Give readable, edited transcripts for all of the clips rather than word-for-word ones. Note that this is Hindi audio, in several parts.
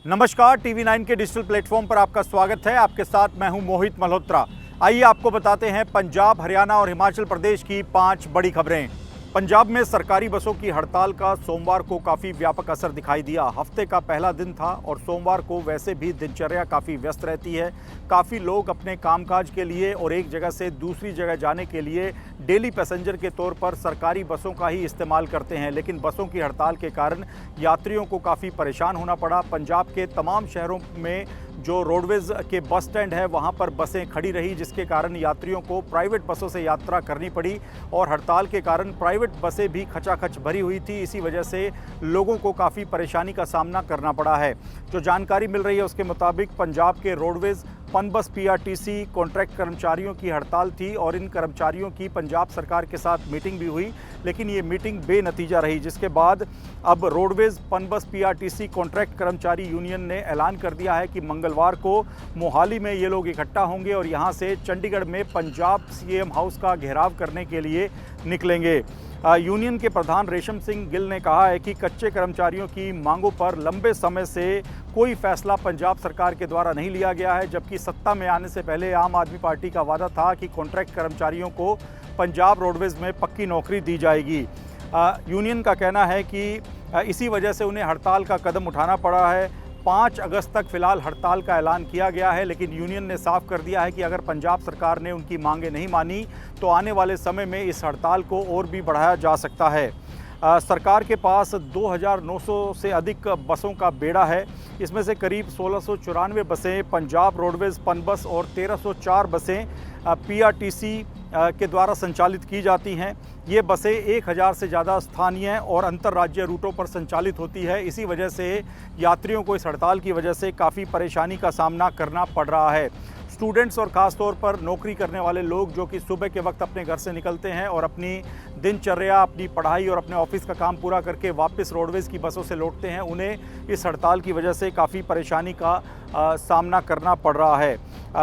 नमस्कार, टीवी 9 के डिजिटल प्लेटफॉर्म पर आपका स्वागत है। आपके साथ मैं हूं मोहित मल्होत्रा। आइए आपको बताते हैं पंजाब, हरियाणा और हिमाचल प्रदेश की 5 बड़ी खबरें। पंजाब में सरकारी बसों की हड़ताल का सोमवार को काफ़ी व्यापक असर दिखाई दिया। हफ्ते का पहला दिन था और सोमवार को वैसे भी दिनचर्या काफ़ी व्यस्त रहती है। काफ़ी लोग अपने कामकाज के लिए और एक जगह से दूसरी जगह जाने के लिए डेली पैसेंजर के तौर पर सरकारी बसों का ही इस्तेमाल करते हैं, लेकिन बसों की हड़ताल के कारण यात्रियों को काफ़ी परेशान होना पड़ा। पंजाब के तमाम शहरों में जो रोडवेज़ के बस स्टैंड है वहाँ पर बसें खड़ी रही, जिसके कारण यात्रियों को प्राइवेट बसों से यात्रा करनी पड़ी और हड़ताल के कारण प्राइवेट बसें भी खचाखच भरी हुई थी। इसी वजह से लोगों को काफ़ी परेशानी का सामना करना पड़ा है। जो जानकारी मिल रही है उसके मुताबिक पंजाब के रोडवेज़, पनबस, पीआरटीसी कॉन्ट्रैक्ट कर्मचारियों की हड़ताल थी और इन कर्मचारियों की पंजाब सरकार के साथ मीटिंग भी हुई, लेकिन ये मीटिंग बेनतीजा रही, जिसके बाद अब रोडवेज़, पनबस, पीआरटीसी कॉन्ट्रैक्ट कर्मचारी यूनियन ने ऐलान कर दिया है कि मंगलवार को मोहाली में ये लोग इकट्ठा होंगे और यहाँ से चंडीगढ़ में पंजाब सीएम हाउस का घेराव करने के लिए निकलेंगे। यूनियन के प्रधान रेशम सिंह गिल ने कहा है कि कच्चे कर्मचारियों की मांगों पर लंबे समय से कोई फैसला पंजाब सरकार के द्वारा नहीं लिया गया है, जबकि सत्ता में आने से पहले आम आदमी पार्टी का वादा था कि कॉन्ट्रैक्ट कर्मचारियों को पंजाब रोडवेज़ में पक्की नौकरी दी जाएगी। यूनियन का कहना है कि इसी वजह से उन्हें हड़ताल का कदम उठाना पड़ा है। 5 अगस्त तक फिलहाल हड़ताल का ऐलान किया गया है, लेकिन यूनियन ने साफ कर दिया है कि अगर पंजाब सरकार ने उनकी मांगें नहीं मानी तो आने वाले समय में इस हड़ताल को और भी बढ़ाया जा सकता है। सरकार के पास 2900 से अधिक बसों का बेड़ा है। इसमें से करीब 1694 बसें पंजाब रोडवेज़, पनबस और 1304 बसें पीआरटीसी के द्वारा संचालित की जाती हैं। ये बसें 1000 से ज़्यादा स्थानीय और अंतर्राज्यीय रूटों पर संचालित होती है। इसी वजह से यात्रियों को इस हड़ताल की वजह से काफ़ी परेशानी का सामना करना पड़ रहा है। स्टूडेंट्स और ख़ास तौर पर नौकरी करने वाले लोग जो कि सुबह के वक्त अपने घर से निकलते हैं और अपनी दिनचर्या, अपनी पढ़ाई और अपने ऑफिस का काम पूरा करके वापस रोडवेज़ की बसों से लौटते हैं, उन्हें इस हड़ताल की वजह से काफ़ी परेशानी का सामना करना पड़ रहा है।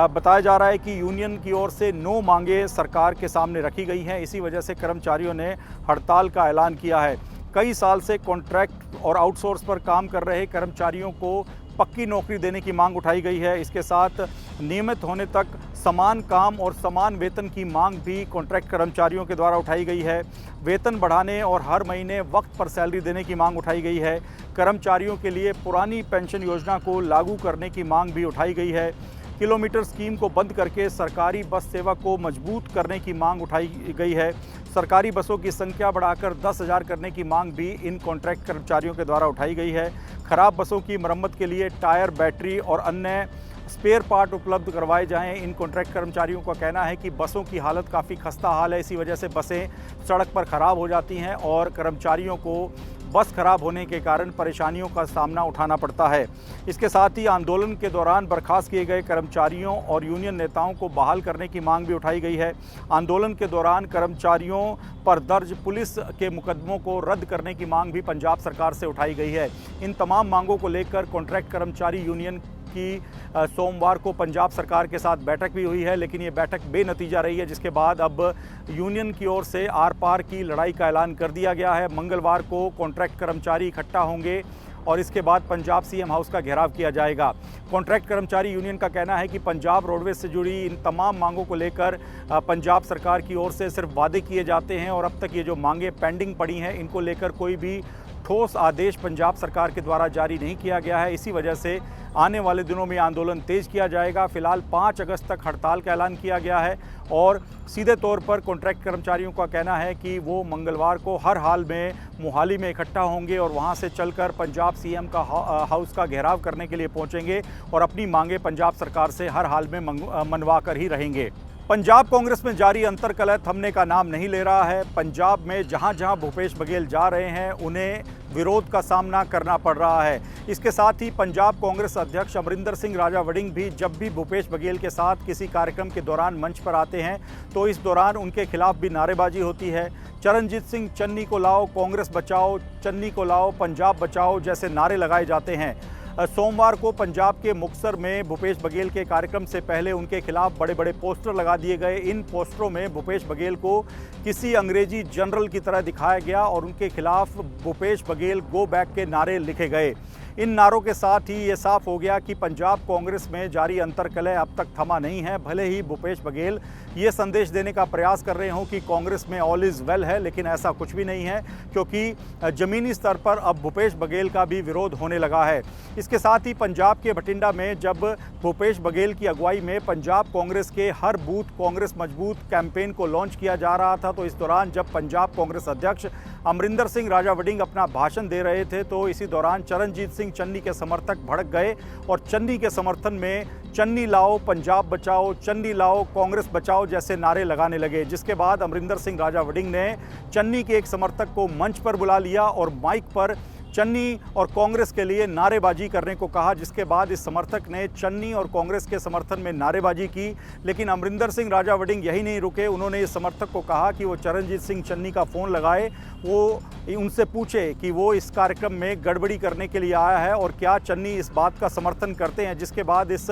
बताया जा रहा है कि यूनियन की ओर से 9 मांगें सरकार के सामने रखी गई हैं। इसी वजह से कर्मचारियों ने हड़ताल का ऐलान किया है। कई साल से कॉन्ट्रैक्ट और आउटसोर्स पर काम कर रहे कर्मचारियों को पक्की नौकरी देने की मांग उठाई गई है। इसके साथ नियमित होने तक समान काम और समान वेतन की मांग भी कॉन्ट्रैक्ट कर्मचारियों के द्वारा उठाई गई है। वेतन बढ़ाने और हर महीने वक्त पर सैलरी देने की मांग उठाई गई है। कर्मचारियों के लिए पुरानी पेंशन योजना को लागू करने की मांग भी उठाई गई है। किलोमीटर स्कीम को बंद करके सरकारी बस सेवा को मजबूत करने की मांग उठाई गई है। सरकारी बसों की संख्या बढ़ाकर 10,000 करने की मांग भी इन कॉन्ट्रैक्ट कर्मचारियों के द्वारा उठाई गई है। खराब बसों की मरम्मत के लिए टायर, बैटरी और अन्य स्पेयर पार्ट उपलब्ध करवाए जाएं। इन कॉन्ट्रैक्ट कर्मचारियों का कहना है कि बसों की हालत काफ़ी खस्ता हाल है। इसी वजह से बसें सड़क पर ख़राब हो जाती हैं और कर्मचारियों को बस खराब होने के कारण परेशानियों का सामना उठाना पड़ता है। इसके साथ ही आंदोलन के दौरान बर्खास्त किए गए कर्मचारियों और यूनियन नेताओं को बहाल करने की मांग भी उठाई गई है। आंदोलन के दौरान कर्मचारियों पर दर्ज पुलिस के मुकदमों को रद्द करने की मांग भी पंजाब सरकार से उठाई गई है। इन तमाम मांगों को लेकर कॉन्ट्रैक्ट कर्मचारी यूनियन की सोमवार को पंजाब सरकार के साथ बैठक भी हुई है, लेकिन ये बैठक बेनतीजा रही है, जिसके बाद अब यूनियन की ओर से आर पार की लड़ाई का ऐलान कर दिया गया है। मंगलवार को कॉन्ट्रैक्ट कर्मचारी इकट्ठा होंगे और इसके बाद पंजाब सीएम हाउस का घेराव किया जाएगा। कॉन्ट्रैक्ट कर्मचारी यूनियन का कहना है कि पंजाब रोडवेज से जुड़ी इन तमाम मांगों को लेकर पंजाब सरकार की ओर से सिर्फ वादे किए जाते हैं और अब तक ये जो मांगें पेंडिंग पड़ी हैं, इनको लेकर कोई भी ठोस आदेश पंजाब सरकार के द्वारा जारी नहीं किया गया है। इसी वजह से आने वाले दिनों में आंदोलन तेज किया जाएगा। फिलहाल 5 अगस्त तक हड़ताल का ऐलान किया गया है और सीधे तौर पर कॉन्ट्रैक्ट कर्मचारियों का कहना है कि वो मंगलवार को हर हाल में मोहाली में इकट्ठा होंगे और वहां से चलकर पंजाब सीएम का हाउस का घेराव करने के लिए पहुंचेंगे और अपनी मांगें पंजाब सरकार से हर हाल में मनवा कर ही रहेंगे। पंजाब कांग्रेस में जारी अंतर्कलह थमने का नाम नहीं ले रहा है। पंजाब में जहां जहां भूपेश बघेल जा रहे हैं उन्हें विरोध का सामना करना पड़ रहा है। इसके साथ ही पंजाब कांग्रेस अध्यक्ष अमरिंदर सिंह राजा वड़िंग भी जब भी भूपेश बघेल के साथ किसी कार्यक्रम के दौरान मंच पर आते हैं तो इस दौरान उनके खिलाफ भी नारेबाजी होती है। चरणजीत सिंह चन्नी को लाओ, कांग्रेस बचाओ, चन्नी को लाओ, पंजाब बचाओ जैसे नारे लगाए जाते हैं। सोमवार को पंजाब के मुक्तसर में भूपेश बघेल के कार्यक्रम से पहले उनके खिलाफ बड़े बड़े पोस्टर लगा दिए गए। इन पोस्टरों में भूपेश बघेल को किसी अंग्रेजी जनरल की तरह दिखाया गया और उनके खिलाफ भूपेश बघेल गो बैक के नारे लिखे गए। इन नारों के साथ ही ये साफ हो गया कि पंजाब कांग्रेस में जारी अंतर्कलह अब तक थमा नहीं है। भले ही भूपेश बघेल ये संदेश देने का प्रयास कर रहे हों कि कांग्रेस में ऑल इज़ वेल है, लेकिन ऐसा कुछ भी नहीं है, क्योंकि ज़मीनी स्तर पर अब भूपेश बघेल का भी विरोध होने लगा है। इसके साथ ही पंजाब के बठिंडा में जब भूपेश बघेल की अगुवाई में पंजाब कांग्रेस के हर बूथ कांग्रेस मजबूत कैंपेन को लॉन्च किया जा रहा था, तो इस दौरान जब पंजाब कांग्रेस अध्यक्ष अमरिंदर सिंह राजा वड़िंग अपना भाषण दे रहे थे, तो इसी दौरान चरणजीत सिंह चन्नी के समर्थक भड़क गए और चन्नी के समर्थन में चन्नी लाओ, पंजाब बचाओ, चन्नी लाओ, कांग्रेस बचाओ जैसे नारे लगाने लगे। जिसके बाद अमरिंदर सिंह राजा वड़िंग ने चन्नी के एक समर्थक को मंच पर बुला लिया और माइक पर चन्नी और कांग्रेस के लिए नारेबाजी करने को कहा, जिसके बाद इस समर्थक ने चन्नी और कांग्रेस के समर्थन में नारेबाजी की। लेकिन अमरिंदर सिंह राजा वड़िंग यही नहीं रुके, उन्होंने इस समर्थक को कहा कि वो चरणजीत सिंह चन्नी का फ़ोन लगाए, वो उनसे पूछे कि वो इस कार्यक्रम में गड़बड़ी करने के लिए आया है और क्या चन्नी इस बात का समर्थन करते हैं। जिसके बाद इस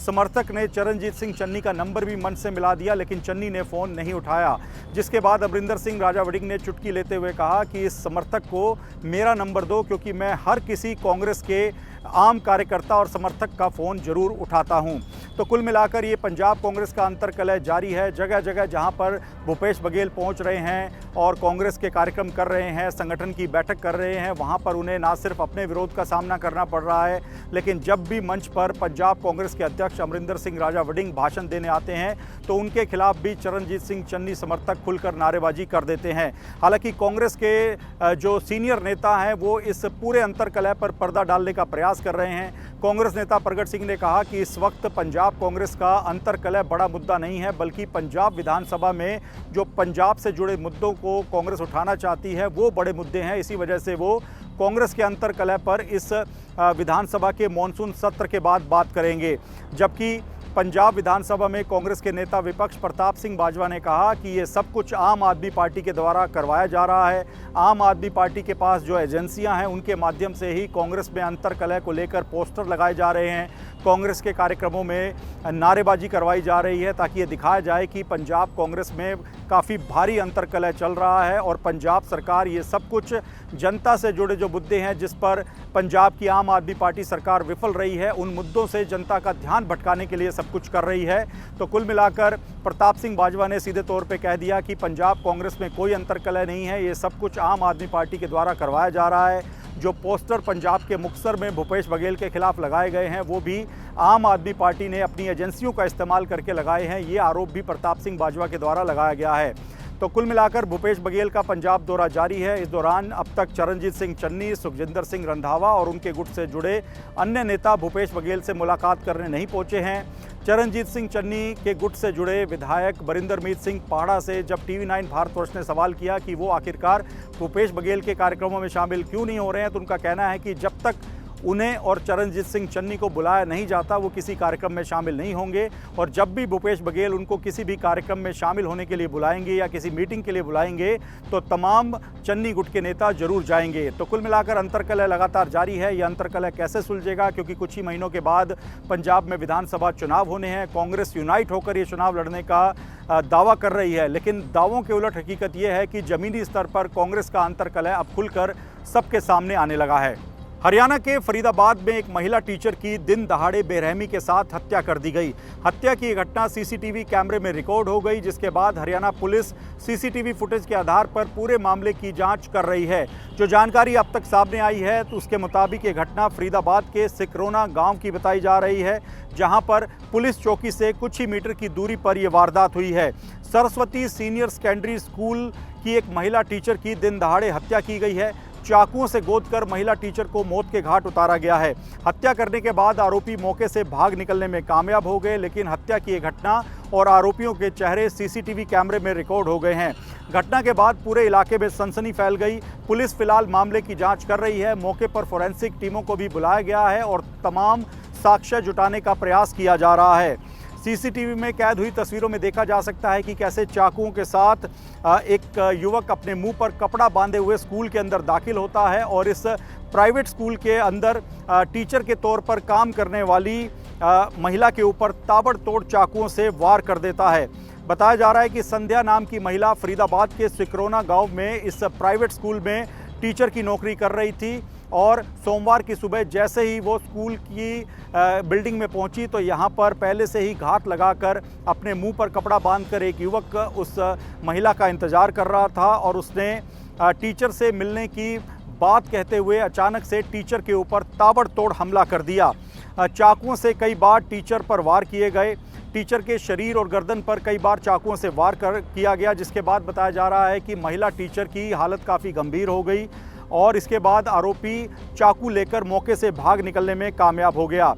समर्थक ने चरणजीत सिंह चन्नी का नंबर भी मंच से मिला दिया, लेकिन चन्नी ने फ़ोन नहीं उठाया। जिसके बाद अमरिंदर सिंह राजा वड़िंग ने चुटकी लेते हुए कहा कि इस समर्थक को मेरा नंबर दो, क्योंकि मैं हर किसी कांग्रेस के आम कार्यकर्ता और समर्थक का फ़ोन जरूर उठाता हूं। तो कुल मिलाकर ये पंजाब कांग्रेस का अंतर्कलह जारी है। जगह जगह जहां पर भूपेश बघेल पहुंच रहे हैं और कांग्रेस के कार्यक्रम कर रहे हैं, संगठन की बैठक कर रहे हैं, वहां पर उन्हें ना सिर्फ अपने विरोध का सामना करना पड़ रहा है, लेकिन जब भी मंच पर पंजाब कांग्रेस के अध्यक्ष अमरिंदर सिंह राजा वड़िंग भाषण देने आते हैं तो उनके खिलाफ भी चरणजीत सिंह चन्नी समर्थक खुलकर नारेबाजी कर देते हैं। हालांकि कांग्रेस के जो सीनियर नेता हैं वो इस पूरे अंतर्कलह पर पर्दा डालने का प्रयास कर रहे हैं। कांग्रेस नेता प्रगट सिंह ने कहा कि इस वक्त पंजाब कांग्रेस का अंतर्कलह बड़ा मुद्दा नहीं है, बल्कि पंजाब विधानसभा में जो पंजाब से जुड़े मुद्दों को कांग्रेस उठाना चाहती है वो बड़े मुद्दे हैं। इसी वजह से वो कांग्रेस के अंतर्कलह पर इस विधानसभा के मॉनसून सत्र के बाद बात करेंगे। जबकि पंजाब विधानसभा में कांग्रेस के नेता विपक्ष प्रताप सिंह बाजवा ने कहा कि ये सब कुछ आम आदमी पार्टी के द्वारा करवाया जा रहा है। आम आदमी पार्टी के पास जो एजेंसियां हैं उनके माध्यम से ही कांग्रेस में अंतर्कलह को लेकर पोस्टर लगाए जा रहे हैं, कांग्रेस के कार्यक्रमों में नारेबाजी करवाई जा रही है, ताकि ये दिखाया जाए कि पंजाब कांग्रेस में काफ़ी भारी अंतर्कलह चल रहा है और पंजाब सरकार ये सब कुछ जनता से जुड़े जो मुद्दे हैं जिस पर पंजाब की आम आदमी पार्टी सरकार विफल रही है, उन मुद्दों से जनता का ध्यान भटकाने के लिए सब कुछ कर रही है। तो कुल मिलाकर प्रताप सिंह बाजवा ने सीधे तौर पे कह दिया कि पंजाब कांग्रेस में कोई अंतर्कलह नहीं है, ये सब कुछ आम आदमी पार्टी के द्वारा करवाया जा रहा है। जो पोस्टर पंजाब के मुक्तसर में भूपेश बघेल के खिलाफ लगाए गए हैं वो भी आम आदमी पार्टी ने अपनी एजेंसियों का इस्तेमाल करके लगाए हैं, ये आरोप भी प्रताप सिंह बाजवा के द्वारा लगाया गया है। तो कुल मिलाकर भूपेश बघेल का पंजाब दौरा जारी है। इस दौरान अब तक चरणजीत सिंह चन्नी, सुखजिंदर सिंह रंधावा और उनके गुट से जुड़े अन्य नेता भूपेश बघेल से मुलाकात करने नहीं पहुंचे हैं। चरणजीत सिंह चन्नी के गुट से जुड़े विधायक बरिंदरमीत सिंह पाड़ा से जब TV9 भारतवर्ष ने सवाल किया कि वो आखिरकार भूपेश बघेल के कार्यक्रमों में शामिल क्यों नहीं हो रहे हैं, तो उनका कहना है कि जब तक उन्हें और चरणजीत सिंह चन्नी को बुलाया नहीं जाता वो किसी कार्यक्रम में शामिल नहीं होंगे, और जब भी भूपेश बघेल उनको किसी भी कार्यक्रम में शामिल होने के लिए बुलाएंगे या किसी मीटिंग के लिए बुलाएंगे तो तमाम चन्नी गुट के नेता जरूर जाएंगे। तो कुल मिलाकर अंतर्कलह लगातार जारी है। यह अंतर्कलह कैसे सुलझेगा, क्योंकि कुछ ही महीनों के बाद पंजाब में विधानसभा चुनाव होने हैं। कांग्रेस यूनाइट होकर ये चुनाव लड़ने का दावा कर रही है, लेकिन दावों के उलट हकीकत यह है कि जमीनी स्तर पर कांग्रेस का अंतर्कलह अब खुलकर सबके सामने आने लगा है। हरियाणा के फरीदाबाद में एक महिला टीचर की दिन दहाड़े बेरहमी के साथ हत्या कर दी गई। हत्या की घटना सीसीटीवी कैमरे में रिकॉर्ड हो गई, जिसके बाद हरियाणा पुलिस सीसीटीवी फुटेज के आधार पर पूरे मामले की जांच कर रही है। जो जानकारी अब तक सामने आई है तो उसके मुताबिक ये घटना फरीदाबाद के सिकरोना गांव की बताई जा रही है, जहां पर पुलिस चौकी से कुछ ही मीटर की दूरी पर यह वारदात हुई है। सरस्वती सीनियर सेकेंडरी स्कूल की एक महिला टीचर की दिन दहाड़े हत्या की गई है। चाकुओं से गोदकर महिला टीचर को मौत के घाट उतारा गया है। हत्या करने के बाद आरोपी मौके से भाग निकलने में कामयाब हो गए, लेकिन हत्या की घटना और आरोपियों के चेहरे सीसीटीवी कैमरे में रिकॉर्ड हो गए हैं। घटना के बाद पूरे इलाके में सनसनी फैल गई। पुलिस फिलहाल मामले की जांच कर रही है। मौके पर फोरेंसिक टीमों को भी बुलाया गया है और तमाम साक्ष्य जुटाने का प्रयास किया जा रहा है। सीसीटीवी में कैद हुई तस्वीरों में देखा जा सकता है कि कैसे चाकुओं के साथ एक युवक अपने मुंह पर कपड़ा बांधे हुए स्कूल के अंदर दाखिल होता है और इस प्राइवेट स्कूल के अंदर टीचर के तौर पर काम करने वाली महिला के ऊपर ताबड़तोड़ चाकुओं से वार कर देता है। बताया जा रहा है कि संध्या नाम की महिला फरीदाबाद के सिकरोना गांव में इस प्राइवेट स्कूल में टीचर की नौकरी कर रही थी और सोमवार की सुबह जैसे ही वो स्कूल की बिल्डिंग में पहुंची तो यहाँ पर पहले से ही घात लगाकर अपने मुंह पर कपड़ा बांधकर एक युवक उस महिला का इंतज़ार कर रहा था और उसने टीचर से मिलने की बात कहते हुए अचानक से टीचर के ऊपर ताबड़तोड़ हमला कर दिया। चाकुओं से कई बार टीचर पर वार किए गए। टीचर के शरीर और गर्दन पर कई बार चाकुओं से वार किया गया, जिसके बाद बताया जा रहा है कि महिला टीचर की हालत काफ़ी गंभीर हो गई और इसके बाद आरोपी चाकू लेकर मौके से भाग निकलने में कामयाब हो गया।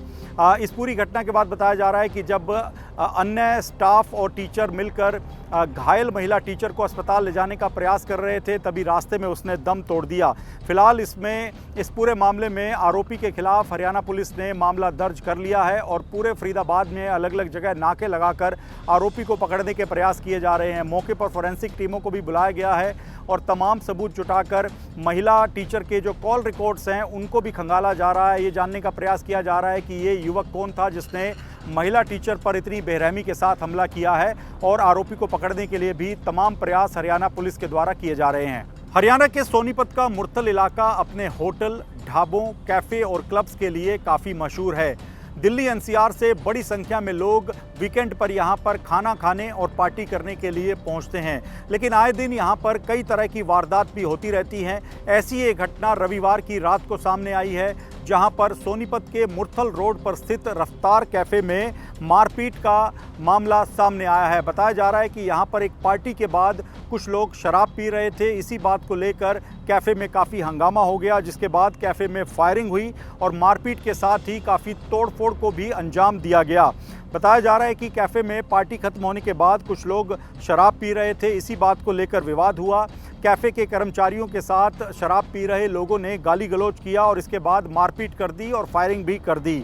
इस पूरी घटना के बाद बताया जा रहा है कि जब अन्य स्टाफ और टीचर मिलकर घायल महिला टीचर को अस्पताल ले जाने का प्रयास कर रहे थे, तभी रास्ते में उसने दम तोड़ दिया। फिलहाल इस पूरे मामले में आरोपी के खिलाफ हरियाणा पुलिस ने मामला दर्ज कर लिया है और पूरे फरीदाबाद में अलग अलग जगह नाके लगाकर आरोपी को पकड़ने के प्रयास किए जा रहे हैं। मौके पर फोरेंसिक टीमों को भी बुलाया गया है और तमाम सबूत जुटाकर महिला टीचर के जो कॉल रिकॉर्ड्स हैं उनको भी खंगाला जा रहा है। ये जानने का प्रयास किया जा रहा है कि ये युवक कौन था जिसने महिला टीचर पर इतनी बेरहमी के साथ हमला किया है, और आरोपी को पकड़ने के लिए भी तमाम प्रयास हरियाणा पुलिस के द्वारा किए जा रहे हैं। हरियाणा के सोनीपत का मुरथल इलाका अपने होटल, ढाबों, कैफ़े और क्लब्स के लिए काफ़ी मशहूर है। दिल्ली एनसीआर से बड़ी संख्या में लोग वीकेंड पर यहाँ पर खाना खाने और पार्टी करने के लिए पहुँचते हैं, लेकिन आए दिन यहाँ पर कई तरह की वारदात भी होती रहती हैं। ऐसी एक घटना रविवार की रात को सामने आई है, जहां पर सोनीपत के मुरथल रोड पर स्थित रफ्तार कैफ़े में मारपीट का मामला सामने आया है। बताया जा रहा है कि यहां पर एक पार्टी के बाद कुछ लोग शराब पी रहे थे। इसी बात को लेकर कैफ़े में काफ़ी हंगामा हो गया, जिसके बाद कैफ़े में फायरिंग हुई और मारपीट के साथ ही काफ़ी तोड़फोड़ को भी अंजाम दिया गया। बताया जा रहा है कि कैफ़े में पार्टी खत्म होने के बाद कुछ लोग शराब पी रहे थे। इसी बात को लेकर विवाद हुआ। कैफ़े के कर्मचारियों के साथ शराब पी रहे लोगों ने गाली गलौज किया और इसके बाद मारपीट कर दी और फायरिंग भी कर दी।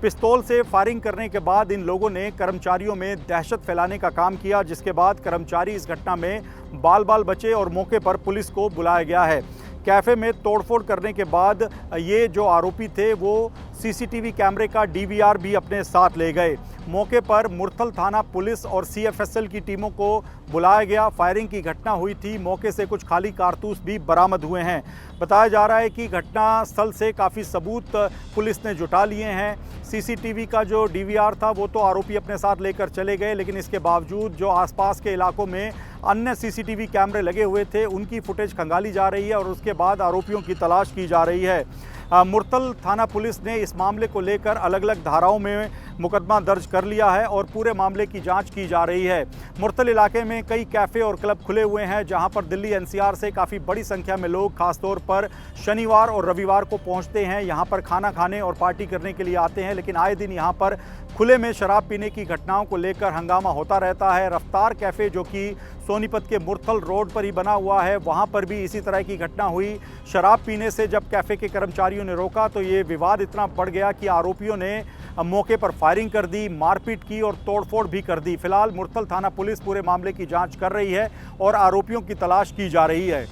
पिस्तौल से फायरिंग करने के बाद इन लोगों ने कर्मचारियों में दहशत फैलाने का काम किया, जिसके बाद कर्मचारी इस घटना में बाल बाल बचे और मौके पर पुलिस को बुलाया गया है। कैफ़े में तोड़फोड़ करने के बाद ये जो आरोपी थे वो सीसीटीवी कैमरे का डीवीआर भी अपने साथ ले गए। मौके पर मुरथल थाना पुलिस और सीएफएसएल की टीमों को बुलाया गया। फायरिंग की घटना हुई थी। मौके से कुछ खाली कारतूस भी बरामद हुए हैं। बताया जा रहा है कि घटना स्थल से काफ़ी सबूत पुलिस ने जुटा लिए हैं। सीसीटीवी का जो डीवीआर था वो तो आरोपी अपने साथ लेकर चले गए, लेकिन इसके बावजूद जो आसपास के इलाकों में अन्य सीसीटीवी कैमरे लगे हुए थे उनकी फुटेज खंगाली जा रही है और उसके बाद आरोपियों की तलाश की जा रही है। मुरथल थाना पुलिस ने इस मामले को लेकर अलग अलग धाराओं में मुकदमा दर्ज कर लिया है और पूरे मामले की जांच की जा रही है। मुरथल इलाके में कई कैफ़े और क्लब खुले हुए हैं, जहां पर दिल्ली एनसीआर से काफ़ी बड़ी संख्या में लोग खासतौर पर शनिवार और रविवार को पहुंचते हैं। यहां पर खाना खाने और पार्टी करने के लिए आते हैं, लेकिन आए दिन यहां पर खुले में शराब पीने की घटनाओं को लेकर हंगामा होता रहता है। रफ्तार कैफ़े जो कि सोनीपत के मुरथल रोड पर ही बना हुआ है, वहां पर भी इसी तरह की घटना हुई। शराब पीने से जब कैफ़े के कर्मचारियों ने रोका तो ये विवाद इतना बढ़ गया कि आरोपियों ने मौके पर फायरिंग कर दी, मारपीट की और तोड़फोड़ भी कर दी। फिलहाल मुरथल थाना पुलिस पूरे मामले की जांच कर रही है और आरोपियों की तलाश की जा रही है।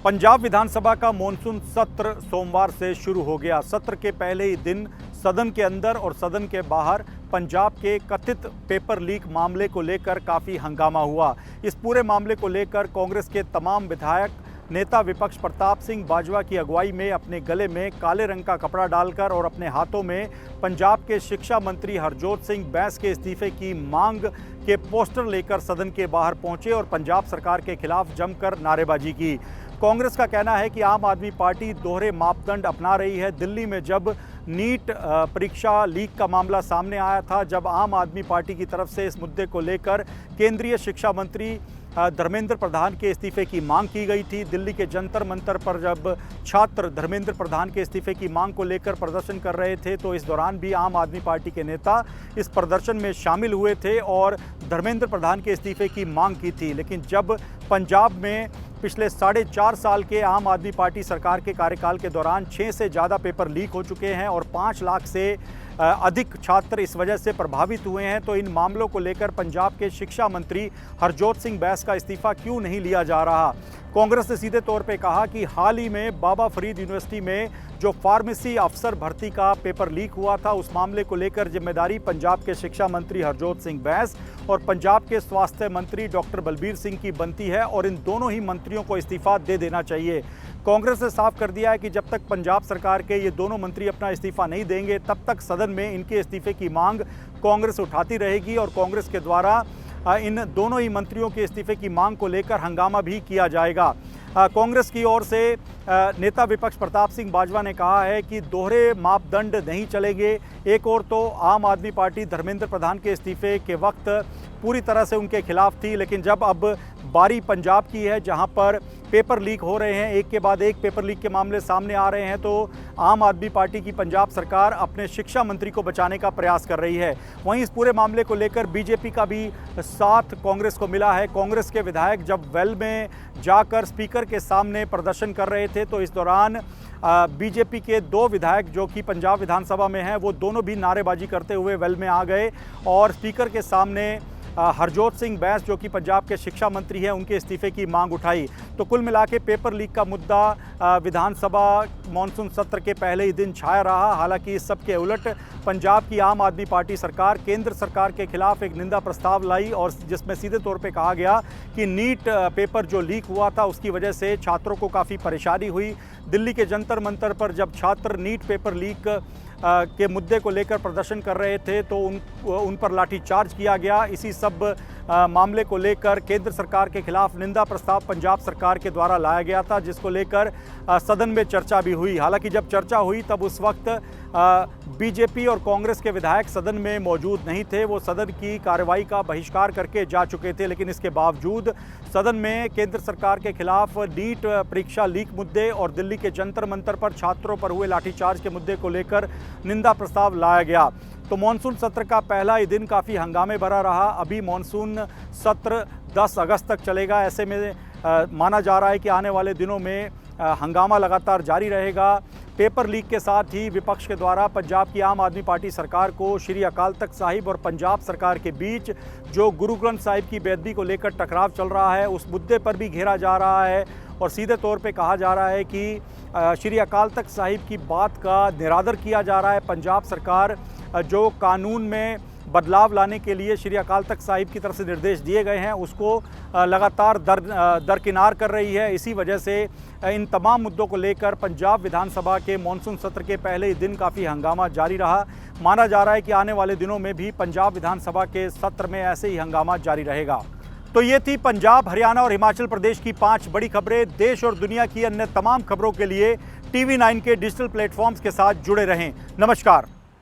पंजाब विधानसभा का मॉनसून सत्र सोमवार से शुरू हो गया। सत्र के पहले ही दिन सदन के अंदर और सदन के बाहर पंजाब के कथित पेपर लीक मामले को लेकर काफ़ी हंगामा हुआ। इस पूरे मामले को लेकर कांग्रेस के तमाम विधायक, नेता विपक्ष प्रताप सिंह बाजवा की अगुवाई में अपने गले में काले रंग का कपड़ा डालकर और अपने हाथों में पंजाब के शिक्षा मंत्री हरजोत सिंह बैंस के इस्तीफे की मांग के पोस्टर लेकर सदन के बाहर पहुंचे और पंजाब सरकार के खिलाफ जमकर नारेबाजी की। कांग्रेस का कहना है कि आम आदमी पार्टी दोहरे मापदंड अपना रही है। दिल्ली में जब नीट परीक्षा लीक का मामला सामने आया था, जब आम आदमी पार्टी की तरफ से इस मुद्दे को लेकर केंद्रीय शिक्षा मंत्री धर्मेंद्र प्रधान के इस्तीफे की मांग की गई थी। दिल्ली के जंतर मंतर पर जब छात्र धर्मेंद्र प्रधान के इस्तीफे की मांग को लेकर प्रदर्शन कर रहे थे, तो इस दौरान भी आम आदमी पार्टी के नेता इस प्रदर्शन में शामिल हुए थे और धर्मेंद्र प्रधान के इस्तीफे की मांग की थी। लेकिन जब पंजाब में पिछले 4.5 साल के आम आदमी पार्टी सरकार के कार्यकाल के दौरान 6 से ज़्यादा पेपर लीक हो चुके हैं और 5 लाख से अधिक छात्र इस वजह से प्रभावित हुए हैं, तो इन मामलों को लेकर पंजाब के शिक्षा मंत्री हरजोत सिंह बैंस का इस्तीफा क्यों नहीं लिया जा रहा। कांग्रेस ने सीधे तौर पे कहा कि हाल ही में बाबा फरीद यूनिवर्सिटी में जो फार्मेसी अफसर भर्ती का पेपर लीक हुआ था, उस मामले को लेकर जिम्मेदारी पंजाब के शिक्षा मंत्री हरजोत सिंह बैंस और पंजाब के स्वास्थ्य मंत्री डॉक्टर बलबीर सिंह की बनती है और इन दोनों ही मंत्रियों को इस्तीफा दे देना चाहिए। कांग्रेस ने साफ कर दिया है कि जब तक पंजाब सरकार के ये दोनों मंत्री अपना इस्तीफा नहीं देंगे तब तक सदन में इनके इस्तीफे की मांग कांग्रेस उठाती रहेगी और कांग्रेस के द्वारा इन दोनों ही मंत्रियों के इस्तीफे की मांग को लेकर हंगामा भी किया जाएगा। कांग्रेस की ओर से नेता विपक्ष प्रताप सिंह बाजवा ने कहा है कि दोहरे मापदंड नहीं चलेंगे। एक और तो आम आदमी पार्टी धर्मेंद्र प्रधान के इस्तीफे के वक्त पूरी तरह से उनके खिलाफ थी, लेकिन जब अब बारी पंजाब की है जहां पर पेपर लीक हो रहे हैं, एक के बाद एक पेपर लीक के मामले सामने आ रहे हैं, तो आम आदमी पार्टी की पंजाब सरकार अपने शिक्षा मंत्री को बचाने का प्रयास कर रही है। वहीं इस पूरे मामले को लेकर बीजेपी का भी साथ कांग्रेस को मिला है। कांग्रेस के विधायक जब वेल में जाकर स्पीकर के सामने प्रदर्शन कर रहे थे तो इस दौरान बीजेपी के दो विधायक जो कि पंजाब विधानसभा में हैं वो दोनों भी नारेबाजी करते हुए वेल में आ गए और स्पीकर के सामने हरजोत सिंह बैस जो कि पंजाब के शिक्षा मंत्री हैं उनके इस्तीफे की मांग उठाई। तो कुल मिला के पेपर लीक का मुद्दा विधानसभा मानसून सत्र के पहले ही दिन छाया रहा। हालांकि इस सब के उलट पंजाब की आम आदमी पार्टी सरकार केंद्र सरकार के खिलाफ एक निंदा प्रस्ताव लाई और जिसमें सीधे तौर पे कहा गया कि नीट पेपर जो लीक हुआ था उसकी वजह से छात्रों को काफ़ी परेशानी हुई। दिल्ली के जंतर मंतर पर जब छात्र नीट पेपर लीक के मुद्दे को लेकर प्रदर्शन कर रहे थे तो उन पर लाठीचार्ज किया गया। इसी सब मामले को लेकर केंद्र सरकार के खिलाफ निंदा प्रस्ताव पंजाब सरकार के द्वारा लाया गया था, जिसको लेकर सदन में चर्चा भी हुई। हालांकि जब चर्चा हुई तब उस वक्त बीजेपी और कांग्रेस के विधायक सदन में मौजूद नहीं थे, वो सदन की कार्रवाई का बहिष्कार करके जा चुके थे। लेकिन इसके बावजूद सदन में केंद्र सरकार के खिलाफ नीट परीक्षा लीक मुद्दे और दिल्ली के जंतर मंतर पर छात्रों पर हुए लाठीचार्ज के मुद्दे को लेकर निंदा प्रस्ताव लाया गया। तो मानसून सत्र का पहला ही दिन काफ़ी हंगामे भरा रहा। अभी मानसून सत्र 10 अगस्त तक चलेगा। ऐसे में माना जा रहा है कि आने वाले दिनों में हंगामा लगातार जारी रहेगा। पेपर लीक के साथ ही विपक्ष के द्वारा पंजाब की आम आदमी पार्टी सरकार को श्री अकाल तख्त साहिब और पंजाब सरकार के बीच जो गुरु ग्रंथ साहिब की बेअदबी को लेकर टकराव चल रहा है उस मुद्दे पर भी घेरा जा रहा है और सीधे तौर पे कहा जा रहा है कि श्री अकाल तख्त साहिब की बात का निरादर किया जा रहा है। पंजाब सरकार जो कानून में बदलाव लाने के लिए श्री अकाल तख्त साहिब की तरफ से निर्देश दिए गए हैं उसको लगातार दरकिनार कर रही है। इसी वजह से इन तमाम मुद्दों को लेकर पंजाब विधानसभा के मानसून सत्र के पहले ही दिन काफ़ी हंगामा जारी रहा। माना जा रहा है कि आने वाले दिनों में भी पंजाब विधानसभा के सत्र में ऐसे ही हंगामा जारी रहेगा। तो ये थी पंजाब, हरियाणा और हिमाचल प्रदेश की 5 बड़ी खबरें। देश और दुनिया की अन्य तमाम खबरों के लिए TV9 के डिजिटल प्लेटफॉर्म्स के साथ जुड़े रहें। नमस्कार।